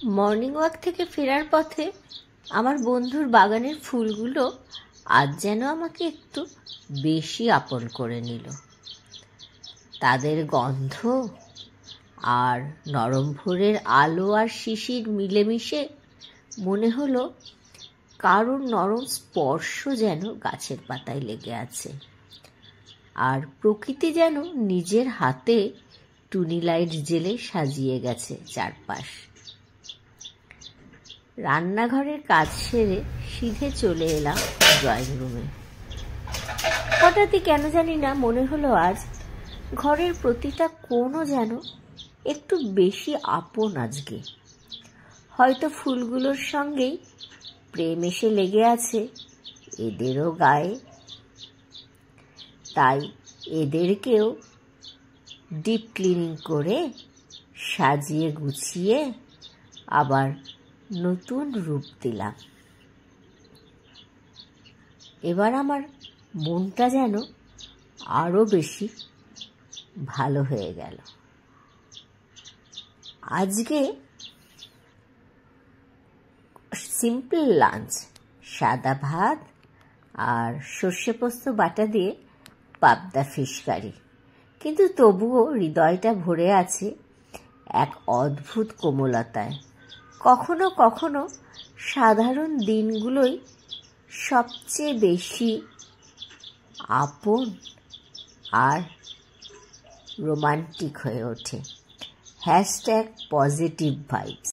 Morning walk থেকে ফেরার পথে আমার বন্ধুর বাগানের ফুলগুলো আজ যেন আমাকে একটু বেশি আপন করে নিল। তাদের গন্ধ আর নরম ভোরের আলো আর শিশির মিলেমিশে মনে হলো কারোর নরম স্পর্শ যেন গাছের পাতায় লেগে আছে, আর প্রকৃতি যেন নিজের হাতে টুনি লাইট জেলে সাজিয়ে গেছে চারপাশ। রান্নাঘরের কাজ সেরে সিধে চলে এলাম ড্রয়িং রুমে। হঠাৎই কেন জানি না মনে হলো আজ ঘরের প্রতিটা কোণও যেন একটু বেশি আপন আজকে। হয়তো ফুলগুলোর সঙ্গেই প্রেম এসে লেগে আছে এদেরও গায়ে, তাই এদেরকেও ডিপ ক্লিনিং করে সাজিয়ে গুছিয়ে আবার নতুন রূপ দিলাম। এবার আমার মনটা যেন আরো বেশি ভালো হয়ে গেল। আজকে সিম্পল লাঞ্চ, সাদা ভাত আর সর্ষে পোস্ত বাটা দিয়ে পাবদা ফিশ কারি, কিন্তু তবুও হৃদয়টা ভরে আছে এক অদ্ভুত কোমলতায়। কখনো কখনো সাধারণ দিনগুলোই সবচেয়ে বেশি আপন আর রোমান্টিক হয়ে ওঠে। #Positive vibes.